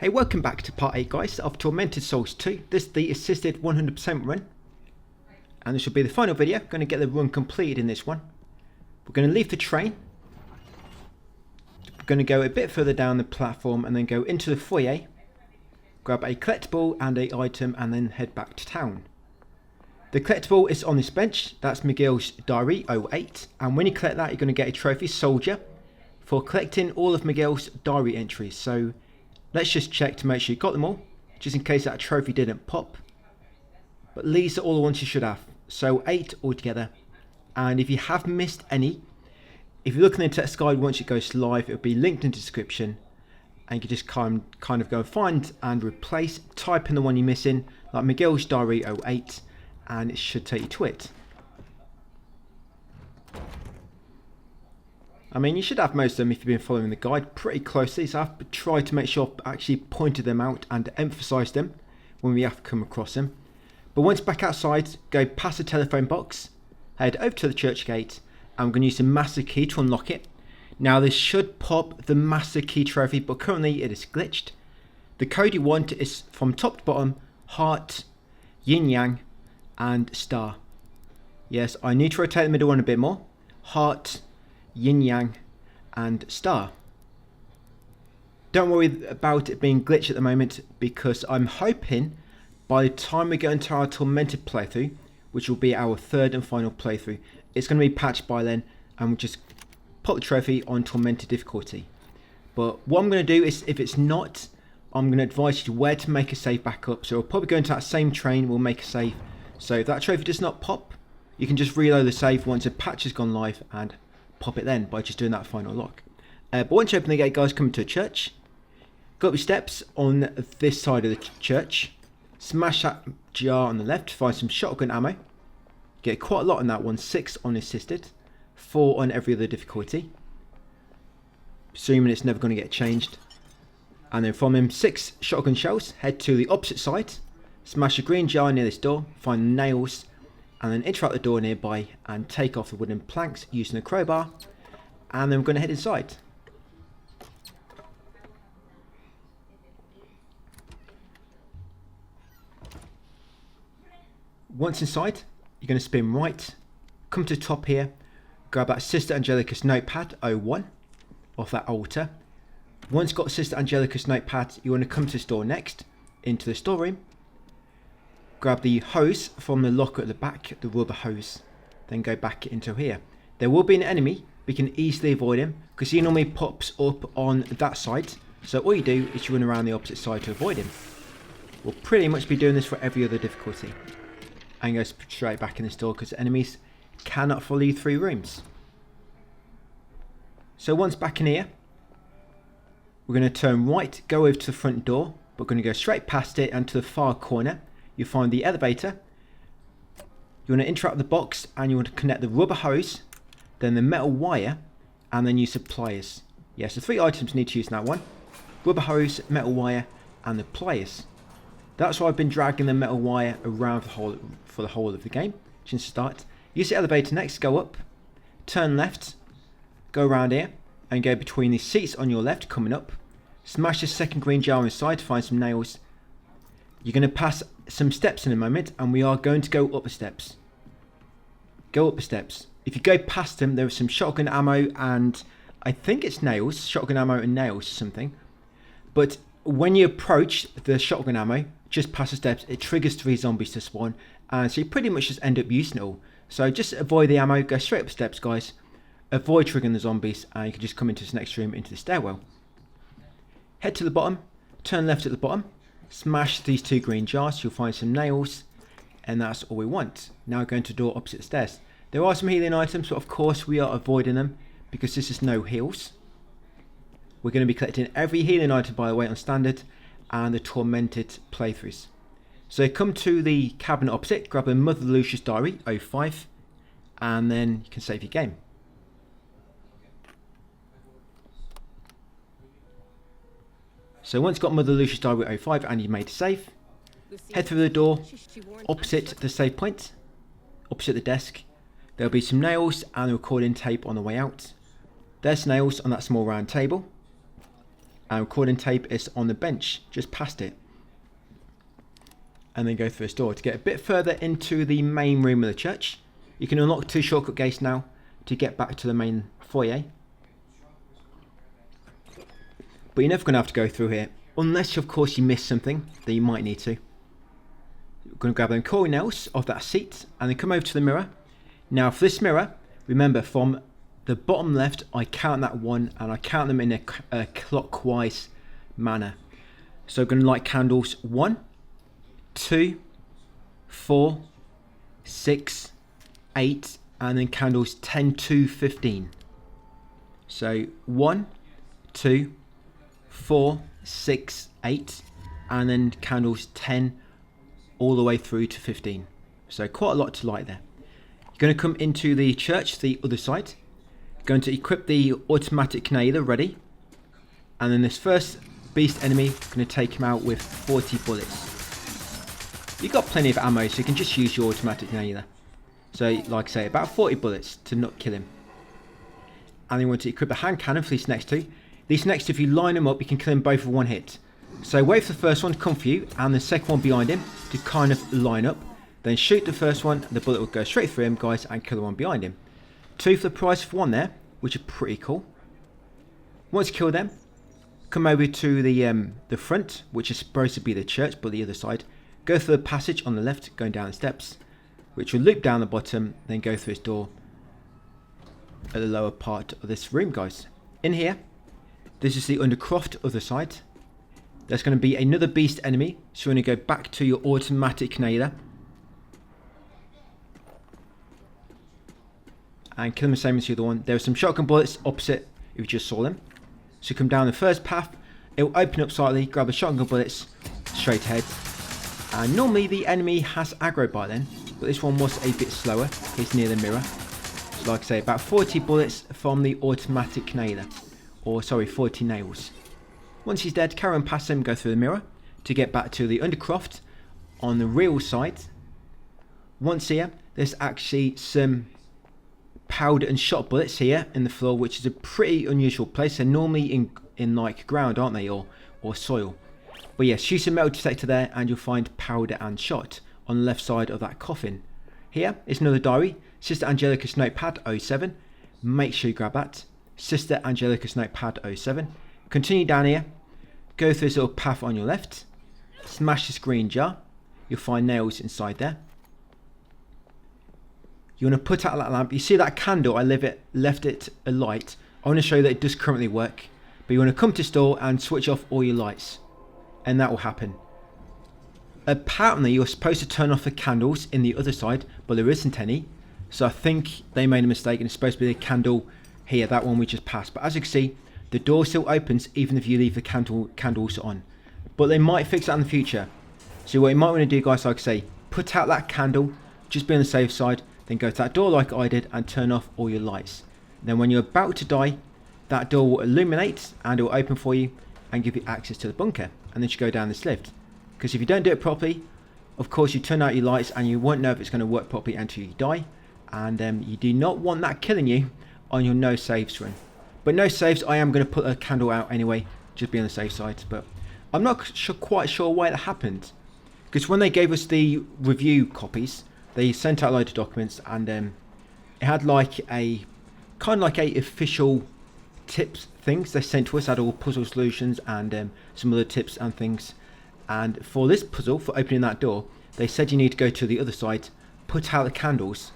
Hey, welcome back to part 8 guys of Tormented Souls 2. This is the assisted 100% run. And this will be the final video. Going to get the run completed in this one. We're going to leave the train. We're going to go a bit further down the platform and then go into the foyer. Grab a collectible and a item and then head back to town. The collectible is on this bench. That's Miguel's Diary 08. And when you collect that, you're going to get a trophy soldier for collecting all of Miguel's diary entries. So let's just check to make sure you got them all, just in case that trophy didn't pop. But these are all the ones you should have. So 8 altogether. And if you have missed any, if you look in the text guide once it goes live, it'll be linked in the description. And you can just kind of go find and replace, type in the one you're missing, like Miguel's Diary 08, and it should take you to it. I mean, you should have most of them if you've been following the guide pretty closely, so I've tried to make sure I've actually pointed them out and emphasised them when we have come across them. But once back outside, go past the telephone box, head over to the church gate, and I'm going to use the master key to unlock it. Now this should pop the master key trophy, but currently it is glitched. The code you want is from top to bottom, heart, yin yang, and star. Yes, I need to rotate the middle one a bit more. Heart, yin yang, and star. Don't worry about it being glitched at the moment, because I'm hoping by the time we get into our Tormented playthrough, which will be our third and final playthrough, it's going to be patched by then and we'll just put the trophy on Tormented Difficulty. But what I'm going to do is, if it's not, I'm going to advise you where to make a save backup. So we'll probably go into that same train, we'll make a save. So if that trophy does not pop, you can just reload the save once a patch has gone live and pop it then by just doing that final lock. But once you open the gate, guys, come to a church. Go up the steps on this side of the church. Smash that jar on the left to find some shotgun ammo. Get quite a lot on that one. 6 on assisted, 4 on every other difficulty. Assuming it's never going to get changed. And then from them 6 shotgun shells, head to the opposite side. Smash a green jar near this door. Find nails. And then interrupt the door nearby and take off the wooden planks using a crowbar. And then we're going to head inside. Once inside, you're going to spin right, come to the top here, grab that Sister Angelica's notepad 01 off that altar. Once you've got Sister Angelica's notepad, you want to come to this door next, into the storeroom. Grab the hose from the locker at the back, the rubber hose. Then go back into here. There will be an enemy. We can easily avoid him because he normally pops up on that side. So all you do is you run around the opposite side to avoid him. We'll pretty much be doing this for every other difficulty. And go straight back in this door because enemies cannot follow you through rooms. So once back in here, we're going to turn right, go over to the front door. We're going to go straight past it and to the far corner. You find the elevator. You want to interrupt the box and you want to connect the rubber hose, then the metal wire, and then use the pliers. Yes, the 3 items you need to use in that one. Rubber hose, metal wire, and the pliers. That's why I've been dragging the metal wire around for the whole of the game since the start. Use the elevator next, go up, turn left, go around here, and go between the seats on your left coming up. Smash the second green jar inside to find some nails. You're going to pass some steps in a moment, and we are going to go up the steps. Go up the steps. If you go past them, there is some shotgun ammo and I think it's nails. Shotgun ammo and nails or something. But when you approach the shotgun ammo, just past the steps, it triggers 3 zombies to spawn. And so you pretty much just end up using it all. So just avoid the ammo, go straight up the steps, guys. Avoid triggering the zombies, and you can just come into this next room, into the stairwell. Head to the bottom, turn left at the bottom. Smash these 2 green jars, you'll find some nails, and that's all we want. Now we're going to the door opposite the stairs. There are some healing items, but of course we are avoiding them because this is no heals. We're going to be collecting every healing item, by the way, on standard and the Tormented playthroughs. So come to the cabinet opposite, grab a Mother Lucia's Diary 05, and then you can save your game. So once you've got Mother Lucia's Diary 05 and you've made a save, head through the door opposite the save point, opposite the desk. There'll be some nails and a recording tape on the way out. There's nails on that small round table. and recording tape is on the bench just past it. And then go through this door to get a bit further into the main room of the church. You can unlock 2 shortcut gates now to get back to the main foyer. But you're never going to have to go through here, unless of course you miss something that you might need to. You're going to grab them coin nails off that seat and then come over to the mirror. Now for this mirror, remember from the bottom left I count that 1 and I count them in a clockwise manner. So I'm going to light candles 1, 2, 4, 6, 8 and then candles 10 to 15. So 1, 2, 4, 6, 8 and then candles 10 all the way through to 15. So quite a lot to light there. You're going to come into the church, the other side. You're going to equip the automatic nailer ready. And then this first beast enemy, going to take him out with 40 bullets. You've got plenty of ammo, so you can just use your automatic nailer. So like I say, about 40 bullets to not kill him. And then you want to equip the hand cannon for these next 2. These next 2, if you line them up, you can kill them both with 1 hit. So wait for the first one to come for you and the second one behind him to kind of line up. Then shoot the first one, and the bullet will go straight through him, guys, and kill the one behind him. 2 for the price of 1 there, which are pretty cool. Once you kill them, come over to the front, which is supposed to be the church, but the other side. Go through the passage on the left, going down the steps, which will loop down the bottom, then go through this door at the lower part of this room, guys. In here, this is the undercroft other side. There's going to be another beast enemy, so you're going to go back to your automatic nailer and kill them the same as the other one. There are some shotgun bullets opposite if you just saw them. So come down the first path, it will open up slightly, grab the shotgun bullets straight ahead. And normally the enemy has aggro by then, but this one was a bit slower. It's near the mirror. So like I say, about 40 bullets from the automatic nailer. Or sorry, 40 nails. Once he's dead, carry on past him, go through the mirror to get back to the undercroft on the real side. Once here, there's actually some powder and shot bullets here in the floor, which is a pretty unusual place. They're normally in like ground, aren't they, or soil. But yes, shoot some metal detector there and you'll find powder and shot on the left side of that coffin. Here is another diary, Sister Angelica's notepad 07. Make sure you grab that. Sister Angelica's notepad 07. Continue down here, go through this little path on your left, smash this green jar, you'll find nails inside there. You want to put out that lamp. You see that candle, I left it alight. I want to show you that it does currently work, but you want to come to store and switch off all your lights, and that will happen. Apparently you're supposed to turn off the candles in the other side, but there isn't any, so I think they made a mistake and it's supposed to be the candle here, that one we just passed. But as you can see, the door still opens even if you leave the candles on. But they might fix that in the future. So what you might want to do, guys, like I say, put out that candle, just be on the safe side, then go to that door like I did and turn off all your lights. Then when you're about to die, that door will illuminate and it will open for you and give you access to the bunker. And then you go down this lift. Because if you don't do it properly, of course you turn out your lights and you won't know if it's going to work properly until you die. And you do not want that killing you on your no saves run. But no saves, I am going to put a candle out anyway, just be on the safe side. But I'm not quite sure why that happened. Because when they gave us the review copies, they sent out a load of documents and it had like a kind of like a official tips things they sent to us, had all puzzle solutions and some other tips and things. And for this puzzle, for opening that door, they said you need to go to the other side, put out the candles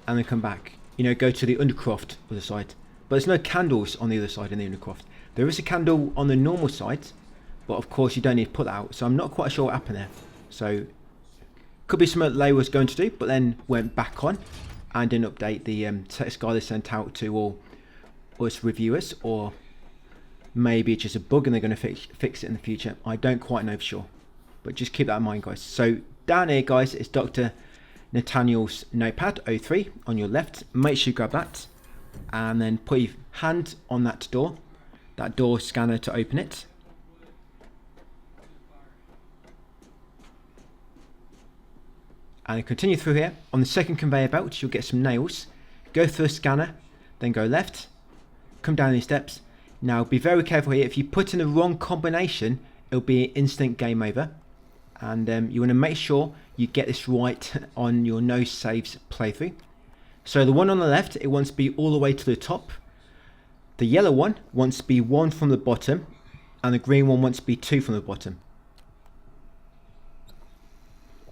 and then come back. You know, go to the undercroft other side. But there's no candles on the other side in the undercroft. There is a candle on the normal side, but of course you don't need to put that out. So I'm not quite sure what happened there. So could be something they was going to do, but then went back on and didn't update the text guide they sent out to all us reviewers, or maybe it's just a bug and they're going to fix it in the future. I don't quite know for sure, but just keep that in mind, guys. So down here, guys, is Dr. Nathaniel's notepad 03 on your left. Make sure you grab that and then put your hand on that door scanner to open it. And continue through here. On the second conveyor belt, you'll get some nails. Go through the scanner, then go left, come down these steps. Now be very careful here. If you put in the wrong combination, it'll be an instant game over. And you want to make sure you get this right on your no saves playthrough. So the one on the left, it wants to be all the way to the top. The yellow one wants to be 1 from the bottom, and the green one wants to be 2 from the bottom.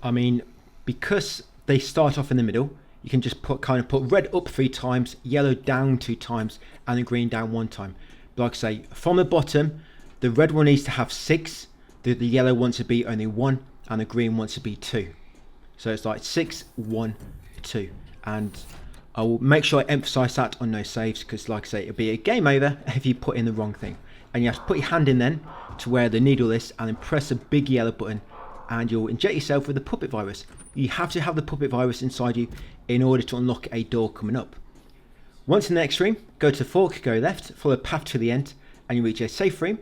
I mean, because they start off in the middle, you can just put red up 3 times, yellow down 2 times, and the green down 1 time. But like I say, from the bottom, the red one needs to have 6, the yellow wants to be only 1, and the green wants to be 2. So it's like 6, 1, 2. And I will make sure I emphasize that on no saves, because like I say, it'll be a game over if you put in the wrong thing. And you have to put your hand in then to where the needle is, and then press the big yellow button, and you'll inject yourself with the puppet virus. You have to have the puppet virus inside you in order to unlock a door coming up. Once in the next room, go to the fork, go left, follow the path to the end, and you reach a safe room.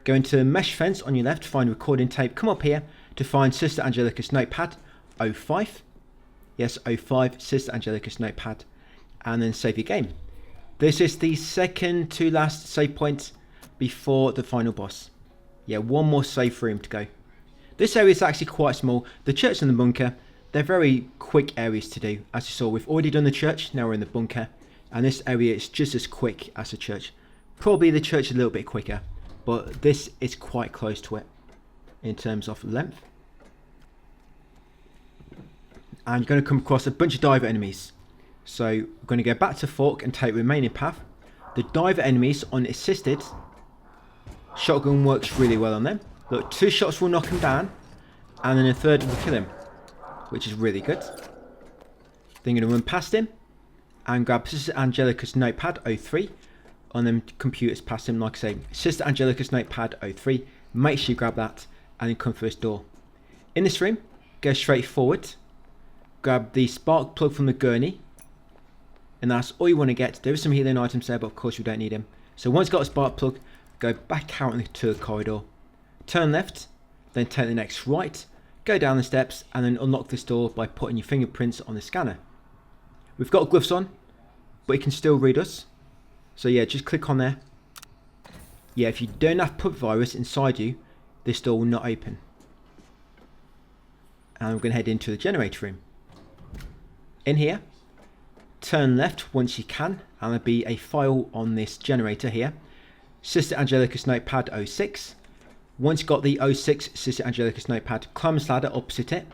Go into the mesh fence on your left, find recording tape, come up here to find Sister Angelica's notepad 05. Yes, 05, Sister Angelica's notepad, and then save your game. This is the second to last save point before the final boss. Yeah, one more safe room to go. This area is actually quite small. The church and the bunker, they're very quick areas to do. As you saw, we've already done the church, now we're in the bunker. And this area is just as quick as the church. Probably the church a little bit quicker, but this is quite close to it in terms of length. And you're going to come across a bunch of diver enemies. So we're going to go back to fork and take the remaining path. The diver enemies on assisted, shotgun works really well on them. Look, 2 shots will knock him down, and then a 3rd will kill him, which is really good. Then you're going to run past him and grab Sister Angelica's notepad 03 on them computers past him. Like I say, Sister Angelica's notepad 03, make sure you grab that and then come through this door. In this room, go straight forward, grab the spark plug from the gurney, and that's all you want to get. There is some healing items there, but of course we don't need them. So once you've got a spark plug, go back out into the corridor, turn left, then take the next right, go down the steps, and then unlock this door by putting your fingerprints on the scanner. We've got gloves on, but it can still read us. So yeah, just click on there. Yeah, if you don't have puppet virus inside you, this door will not open. And we're going to head into the generator room. In here, turn left once you can, and there'll be a file on this generator here. Sister Angelica's notepad 06. Once you've got the 06 Sister Angelica's notepad, climb this ladder opposite it.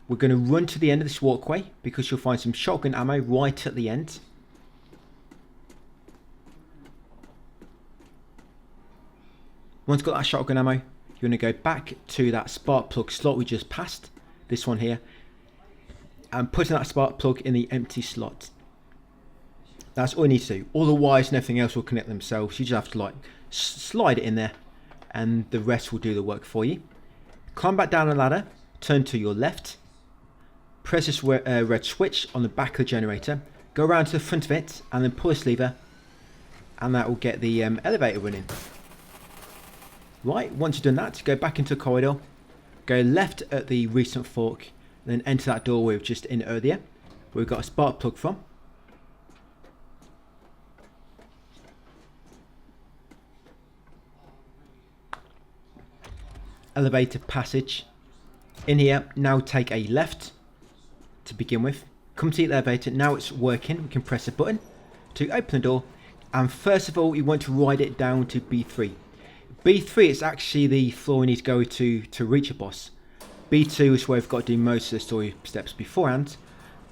We're going to run to the end of this walkway because you'll find some shotgun ammo right at the end. Once you've got that shotgun ammo, you're going to go back to that spark plug slot we just passed, this one here, and put in that spark plug in the empty slot. That's all you need to do. All the wires and everything else will connect themselves. You just have to like slide it in there, and the rest will do the work for you. Climb back down the ladder, turn to your left, press this red switch on the back of the generator, go around to the front of it, and then pull this lever, and that will get the elevator running. Right, once you've done that, go back into the corridor, go left at the recent fork, and then enter that door we were just in earlier, where we've got a spark plug from. Elevator passage. In here, now take a left to begin with. Come to the elevator, now it's working, we can press a button to open the door, and first of all you want to ride it down to B3. B3 is actually the floor we need to go to reach a boss. B2 is where we've got to do most of the story steps beforehand,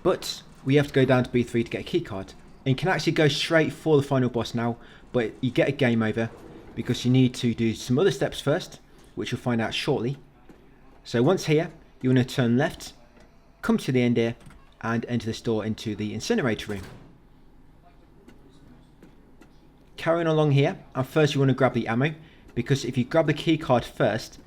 but we have to go down to B3 to get a key card. And you can actually go straight for the final boss now, but you get a game over because you need to do some other steps first, which you'll find out shortly. So once here, you want to turn left, come to the end here, and enter this door into the incinerator room. Carrying along here, and first you want to grab the ammo, because if you grab the key card first,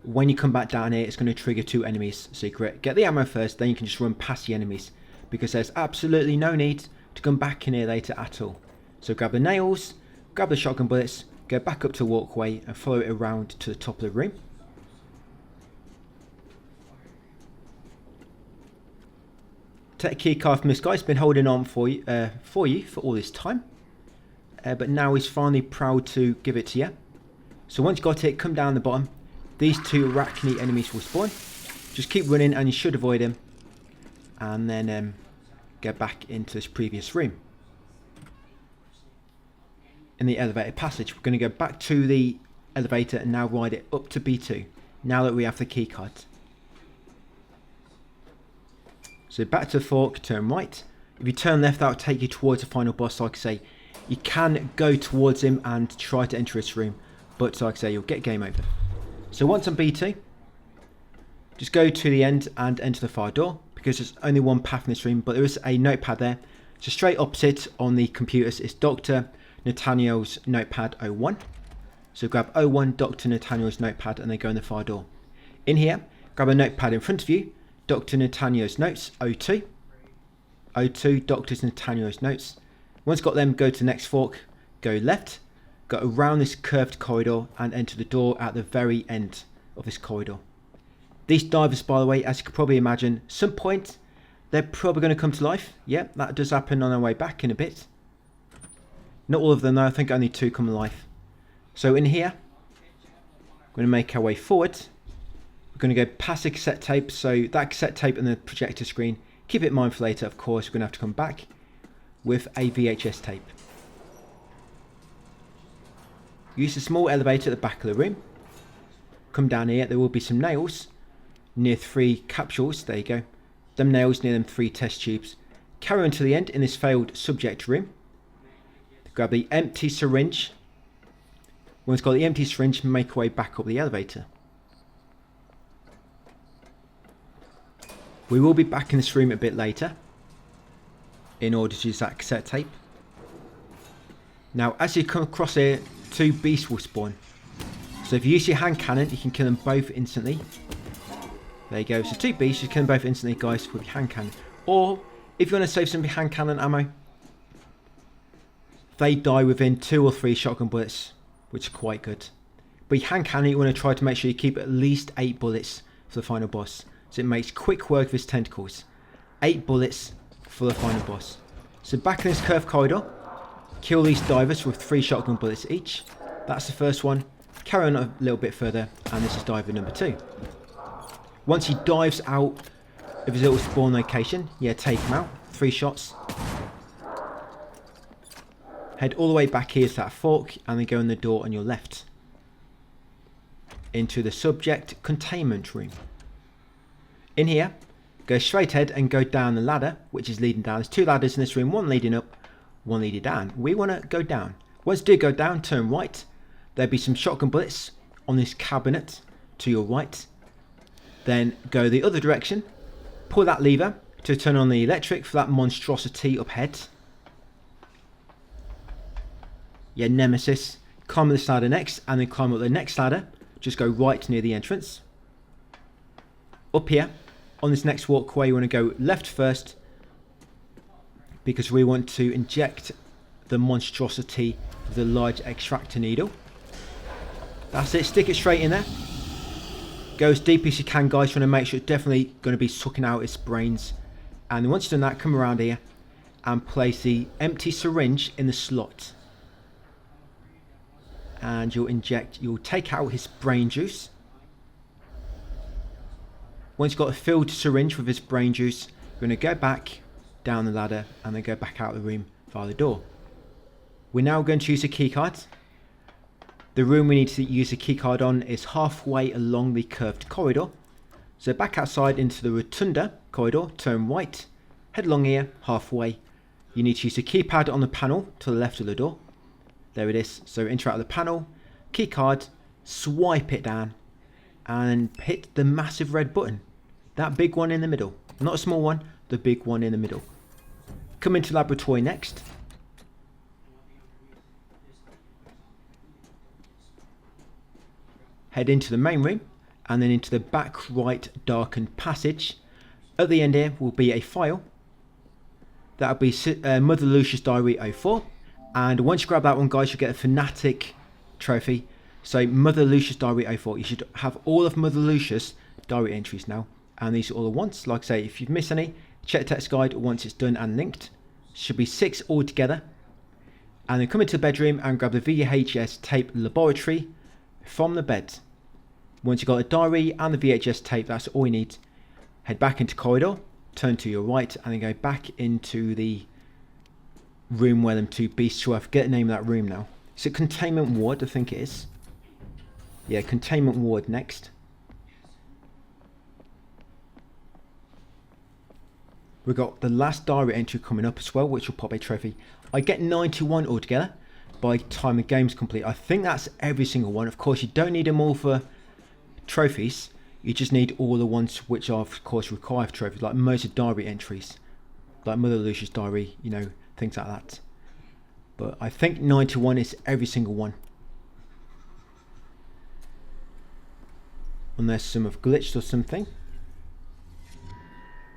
when you come back down here, it's going to trigger 2 enemies secret. Get the ammo first, then you can just run past the enemies, because there's absolutely no need to come back in here later at all. So grab the nails, grab the shotgun bullets, go back up to the walkway and follow it around to the top of the room. Take a key card from this guy. He's been holding on for you for all this time. but now he's finally proud to give it to you. So once you got it, come down the bottom. These two arachne enemies will spawn. Just keep running and you should avoid him. And then go back into this previous room. In the elevator passage, we're going to go back to the elevator and now ride it up to B2. Now that we have the key card. So back to the fork, turn right. If you turn left, that'll take you towards the final boss. Like I say, you can go towards him and try to enter his room. But like I say, you'll get game over. So once on B2, just go to the end and enter the fire door. Because there's only one path in this room, but there is a notepad there. So straight opposite on the computers is Dr. Nathaniel's notepad 01. So grab 01, Dr. Nathaniel's notepad, and then go in the fire door. In here, grab a notepad in front of you, Dr. Nathaniel's notes 02. 02, Dr. Nathaniel's notes. Once got them, go to the next fork, go left, go around this curved corridor and enter the door at the very end of this corridor. These divers, by the way, as you can probably imagine, some point they're probably going to come to life. Yep, that does happen on our way back in a bit. Not all of them though, I think only 2 come to life. So in here, we're going to make our way forward. We're going to go past the cassette tape, so that cassette tape and the projector screen. Keep it in mind for later, of course, we're going to have to come back with a VHS tape. Use the small elevator at the back of the room. Come down here, there will be some nails near 3 capsules, there you go. Them nails near them 3 test tubes. Carry on to the end in this failed subject room. Grab the empty syringe. Once got the empty syringe, make our way back up the elevator. We will be back in this room a bit later in order to use that cassette tape. Now as you come across here, 2 beasts will spawn. So if you use your hand cannon, you can kill them both instantly. There you go, so 2 beasts, you kill them both instantly, guys, with your hand cannon. Or, if you want to save some of your hand cannon ammo, they die within 2 or 3 shotgun bullets, which is quite good. But your hand cannon, you want to try to make sure you keep at least 8 bullets for the final boss. So it makes quick work of his tentacles. 8 bullets for the final boss. So back in this curved corridor, kill these divers with 3 shotgun bullets each. That's the first one. Carry on a little bit further, and this is diver number 2. Once he dives out of his little spawn location, yeah, take him out. 3 shots. Head all the way back here to that fork, and then go in the door on your left. Into the subject containment room. In here, go straight ahead and go down the ladder, which is leading down. There's 2 ladders in this room, one leading up, one leading down. We want to go down. Once you do go down, turn right. There'll be some shotgun bullets on this cabinet to your right. Then go the other direction. Pull that lever to turn on the electric for that monstrosity up ahead. Yeah, Nemesis. Climb up this ladder next, and then climb up the next ladder. Just go right near the entrance. Up here, on this next walkway, you want to go left first, because we want to inject the monstrosity with the large extractor needle. That's it, stick it straight in there. Go as deep as you can, guys, trying to make sure it's definitely going to be sucking out its brains. And then once you've done that, come around here and place the empty syringe in the slot. And you'll take out his brain juice. Once you've got a filled syringe with his brain juice, you're going to go back down the ladder and then go back out of the room via the door. We're now going to use a keycard. The room we need to use a keycard on is halfway along the curved corridor. So back outside into the rotunda corridor, turn right, head along here, halfway. You need to use the keypad on the panel to the left of the door. There it is. So interact with the panel, keycard, swipe it down, and hit the massive red button. That big one in the middle. Not a small one, the big one in the middle. Come into laboratory next. Head into the main room, and then into the back right darkened passage. At the end here will be a file. That'll be Mother Lucia's Diary 04. And once you grab that one, guys, you'll get a Fanatic trophy. So Mother Lucia's Diary 04. You should have all of Mother Lucia's diary entries now. And these are all at once. Like I say, if you've missed any, check the text guide once it's done and linked. Should be 6 altogether. And then come into the bedroom and grab the VHS tape laboratory from the bed. Once you've got a diary and the VHS tape, that's all you need. Head back into corridor, turn to your right, and then go back into the room where them two beasts were. I forget the name of that room now. Is it containment ward? I think it is. Yeah, containment ward next. We've got the last diary entry coming up as well, which will pop a trophy. I get 91 altogether by the time the game's complete. I think that's every single one. Of course, you don't need them all for trophies. You just need all the ones which are, of course, required for trophies, like most of diary entries. Like Mother Lucia's diary, you know, things like that. But I think 91 is every single one. Unless some have glitched or something.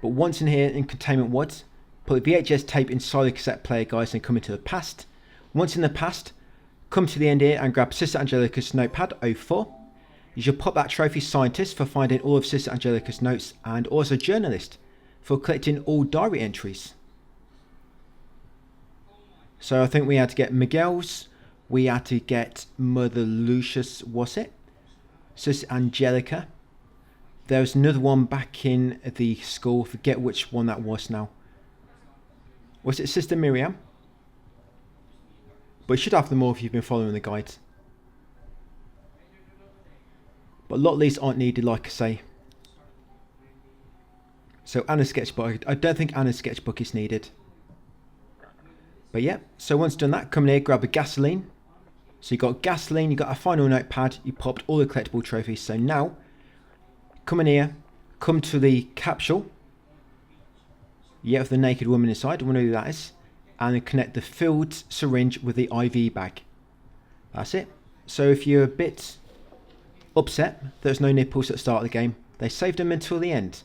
But once in here in containment wards, put the VHS tape inside the cassette player, guys, and come into the past. Once in the past, come to the end here and grab Sister Angelica's notepad 04. You should pop that trophy scientist for finding all of Sister Angelica's notes, and also journalist for collecting all diary entries. So I think we had to get Miguel's, we had to get Mother Lucia's, was it? Sister Angelica. There was another one back in the school, forget which one that was now. Was it Sister Miriam? But you should have them all if you've been following the guide. But a lot of these aren't needed, like I say. So Anna's sketchbook, I don't think Anna's sketchbook is needed. But yeah, so once done that, come in here, grab a gasoline. So you got gasoline, you got a final notepad, you popped all the collectible trophies. So now, come in here, come to the capsule. Yeah, with the naked woman inside, I wonder who that is. And then connect the filled syringe with the IV bag. That's it. So if you're a bit upset, there's no nipples at the start of the game. They saved them until the end.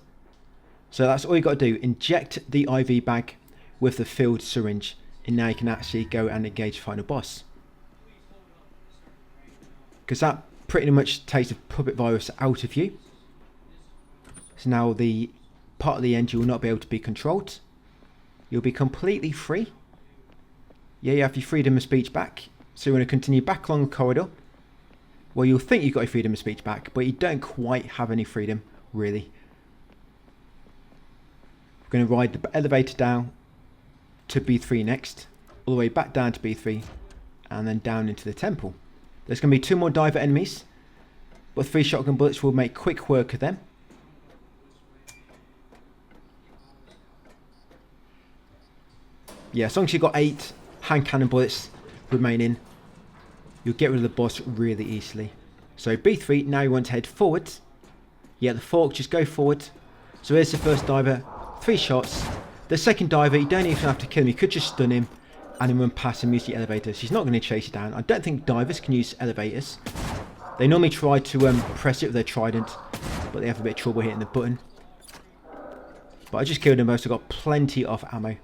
So that's all you got to do. Inject the IV bag with the filled syringe. And now you can actually go and engage the final boss. Because that pretty much takes the puppet virus out of you. So now the part of the end you will not be able to be controlled. You'll be completely free. Yeah, you have your freedom of speech back. So you're going to continue back along the corridor. Well, you'll think you've got your freedom of speech back, but you don't quite have any freedom, really. We're going to ride the elevator down to B3 next. All the way back down to B3. And then down into the temple. There's going to be 2 more diver enemies. But 3 shotgun bullets will make quick work of them. Yeah, as long as you've got 8 hand cannon bullets remaining, you'll get rid of the boss really easily. So B3, now you want to head forward. Yeah, the fork, just go forward. So here's the first diver, 3 shots. The second diver, you don't even have to kill him, you could just stun him and then run past him, use the elevator. She's not going to chase you down. I don't think divers can use elevators. They normally try to press it with their trident, but they have a bit of trouble hitting the button. But I just killed them both, so I've got plenty of ammo.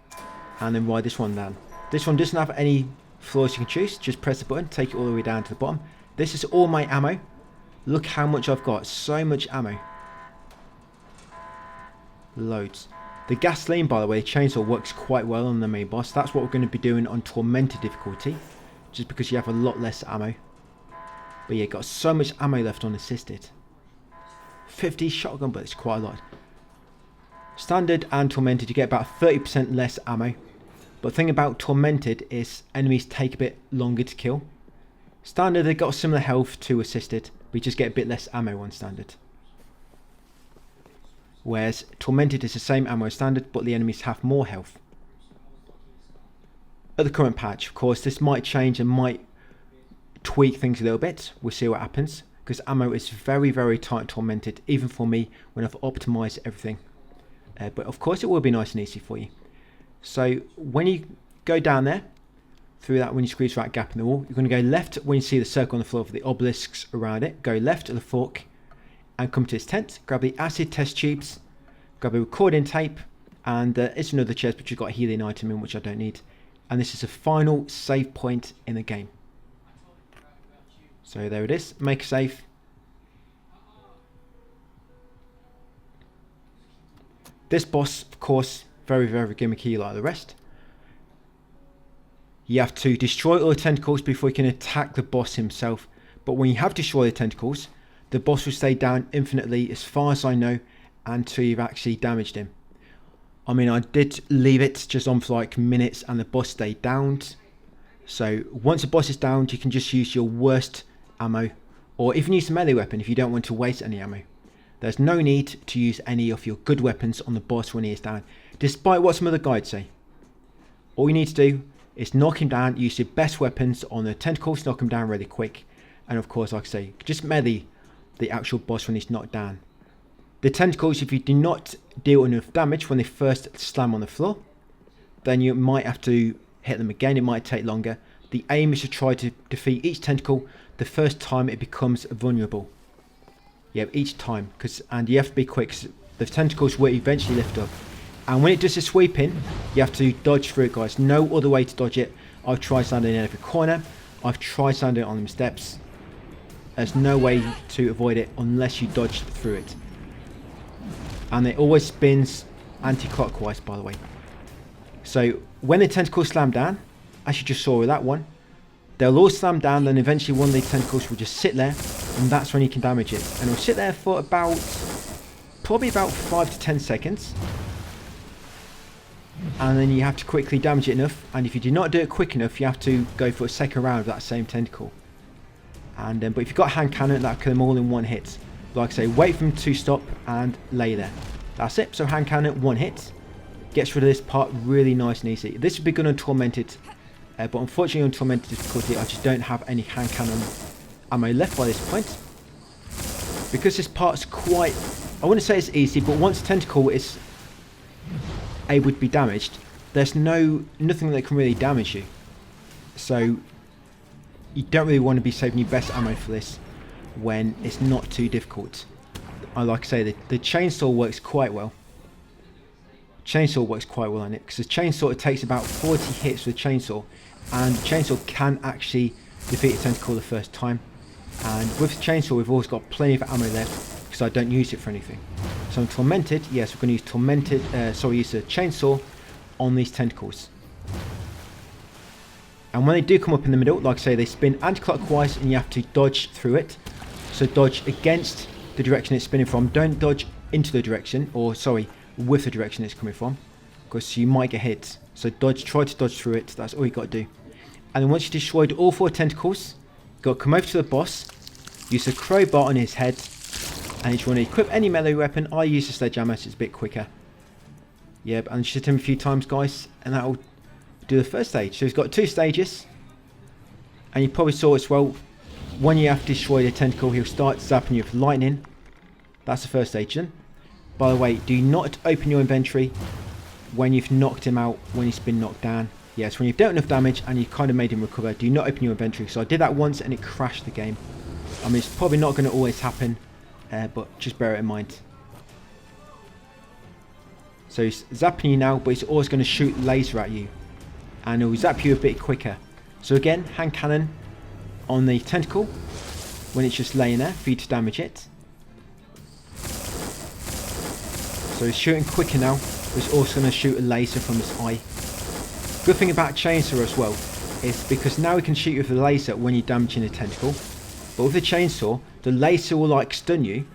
And then ride this one down. This one doesn't have any floors you can choose. Just press the button, take it all the way down to the bottom. This is all my ammo. Look how much I've got. So much ammo. Loads. The gasoline, by the way, the chainsaw works quite well on the main boss. That's what we're going to be doing on Tormented Difficulty. Just because you have a lot less ammo. But yeah, got so much ammo left on assisted. 50 shotgun bullets, quite a lot. Standard and Tormented, you get about 30% less ammo. But the thing about Tormented is enemies take a bit longer to kill. Standard, they've got similar health to assisted, but you just get a bit less ammo on standard. Whereas Tormented is the same ammo as standard, but the enemies have more health. At the current patch, of course, this might change and might tweak things a little bit. We'll see what happens, because ammo is very, very tight and Tormented, even for me when I've optimised everything. But of course it will be nice and easy for you. So when you go down there, through that, when you squeeze that gap in the wall, you're going to go left when you see the circle on the floor with the obelisks around it. Go left to the fork and come to this tent. Grab the acid test tubes, grab a recording tape, and it's another chest but you've got a healing item in which I don't need. And this is the final save point in the game. So there it is. Make a save. This boss, of course, very, very gimmicky like the rest. You have to destroy all the tentacles before you can attack the boss himself. But when you have destroyed the tentacles, the boss will stay down infinitely, as far as I know, until you've actually damaged him. I mean, I did leave it just on for like minutes and the boss stayed downed. So once the boss is downed, you can just use your worst ammo, or even use a melee weapon if you don't want to waste any ammo. There's no need to use any of your good weapons on the boss when he is down, despite what some other guides say. All you need to do is knock him down, use your best weapons on the tentacles, knock him down really quick. And of course, like I say, just melee the actual boss when he's knocked down. The tentacles, if you do not deal enough damage when they first slam on the floor, then you might have to hit them again. It might take longer. The aim is to try to defeat each tentacle the first time it becomes vulnerable. Yeah, each time, and you have to be quick, 'cause the tentacles will eventually lift up. And when it does a sweep in, you have to dodge through it, guys. No other way to dodge it. I've tried standing in every corner. I've tried standing on them steps. There's no way to avoid it unless you dodge through it. And it always spins anti-clockwise, by the way. So when the tentacles slam down, as you just saw with that one, they'll all slam down, then eventually one of the tentacles will just sit there, and that's when you can damage it. And it'll sit there for probably about 5 to 10 seconds. And then you have to quickly damage it enough, and if you do not do it quick enough, you have to go for a second round of that same tentacle. And but if you've got a hand cannon, that'll kill them all in one hit. Like I say, wait for them to stop and lay there. That's it. So hand cannon, one hit. Gets rid of this part really nice and easy. This would be good on Tormented, but unfortunately on Tormented Difficulty, I just don't have any hand cannon ammo left by this point. Because this part's quite, I wouldn't say it's easy, but once a tentacle is able to be damaged, there's nothing that can really damage you. So you don't really want to be saving your best ammo for this when it's not too difficult. Like I say, the chainsaw works quite well. Chainsaw works quite well on it, because the chainsaw, it takes about 40 hits with the chainsaw, and the chainsaw can actually defeat a tentacle the first time. And with the chainsaw, we've always got plenty of ammo left, because I don't use it for anything. So on Tormented, yes, we're going to use the chainsaw on these tentacles. And when they do come up in the middle, like I say, they spin anti-clockwise and you have to dodge through it. So dodge against the direction it's spinning from. Don't dodge into the direction, or sorry, with the direction it's coming from, because you might get hit. So try to dodge through it. That's all you got to do. And then once you've destroyed all 4 tentacles, you've got to come over to the boss, use a crowbar on his head, and if you want to equip any melee weapon, I use the sledgehammer, so it's a bit quicker. Yep, and just hit him a few times, guys, and that'll do the first stage. So he's got 2 stages, and you probably saw as well, when you have to destroy the tentacle, he'll start zapping you with lightning. That's the first stage then. By the way, do not open your inventory when you've knocked him out, when he's been knocked down. Yes, when you've dealt enough damage and you've kind of made him recover, do not open your inventory. So I did that once and it crashed the game. I mean, it's probably not going to always happen, but just bear it in mind. So he's zapping you now, but he's always going to shoot laser at you, and he'll zap you a bit quicker. So again, hand cannon on the tentacle when it's just laying there for you to damage it. So he's shooting quicker now, but he's also going to shoot a laser from his eye. Good thing about chainsaw as well is because now he can shoot you with the laser when you're damaging the tentacle, but with the chainsaw, the laser will like stun you,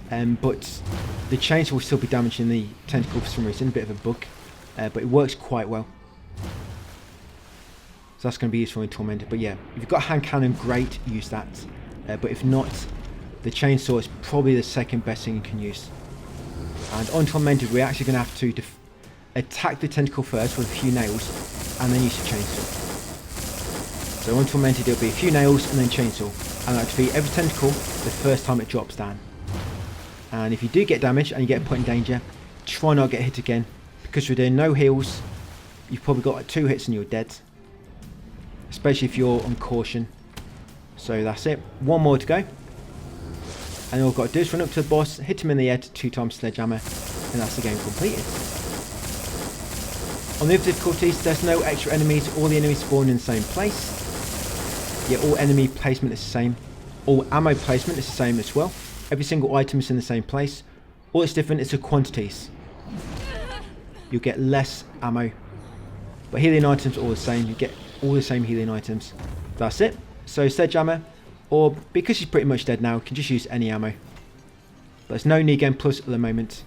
but the chainsaw will still be damaging the tentacle for some reason. A bit of a bug, but it works quite well. So that's going to be useful in Tormented. But yeah, if you've got a hand cannon, great, use that. But if not, the chainsaw is probably the second best thing you can use. And on Tormented, we're actually going to have to attack the tentacle first with a few nails, and then use the chainsaw. So on Tormented, it'll be a few nails and then chainsaw, and that'll defeat every tentacle the first time it drops down. And if you do get damaged and you get put in danger, try not to get hit again, because we're doing no heals. You've probably got like 2 hits and you're dead, especially if you're on caution. So that's it, 1 more to go, and all I've got to do is run up to the boss, hit him in the head 2 times sledgehammer, and that's the game completed. On the other difficulties, there's no extra enemies. All the enemies spawn in the same place. Yeah, all enemy placement is the same. All ammo placement is the same as well. Every single item is in the same place. All that's different is the quantities. You'll get less ammo, But healing items are all the same. You get all the same healing items. That's it. So Sedge ammo, or because she's pretty much dead now, you can just use any ammo. There's no New Game Plus at the moment.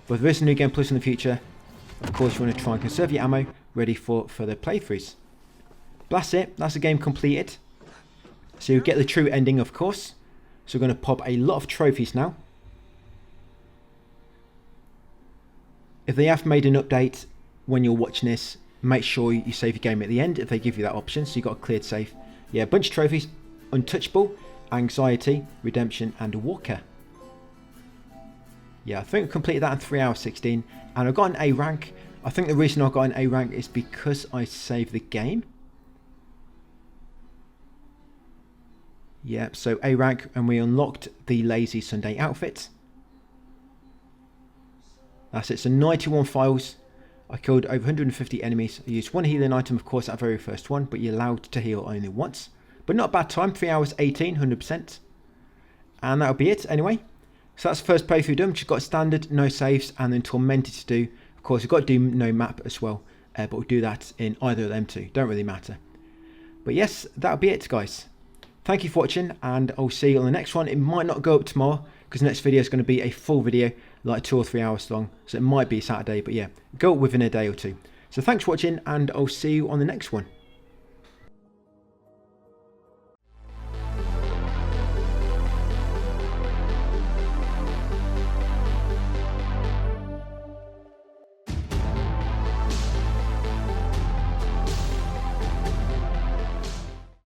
But there is a New Game Plus in the future. Of course, you want to try and conserve your ammo, ready for further playthroughs. But that's it. That's the game completed. So you get the true ending, of course. So we're going to pop a lot of trophies now. If they have made an update when you're watching this, make sure you save your game at the end if they give you that option. So you've got a cleared save. Yeah, a bunch of trophies. Untouchable, Anxiety, Redemption and Walker. Yeah, I think I completed that in 3 hours 16. And I've got an A rank. I think the reason I got an A rank is because I saved the game. Yeah, so A rank, and we unlocked the Lazy Sunday outfit. That's it, so 91 files. I killed over 150 enemies. I used one healing item, of course, that very first one, but you're allowed to heal only once. But not a bad time, 3 hours 18, 100%. And that'll be it anyway. So that's the first playthrough done. Just got standard, no saves, and then Tormented to do. Of course, we've got to do no map as well, but we'll do that in either of them two. Don't really matter. But yes, that'll be it, guys. Thank you for watching, and I'll see you on the next one. It might not go up tomorrow, because the next video is going to be a full video, like 2 or 3 hours long. So it might be Saturday, but yeah, go up within a day or two. So thanks for watching, and I'll see you on the next one.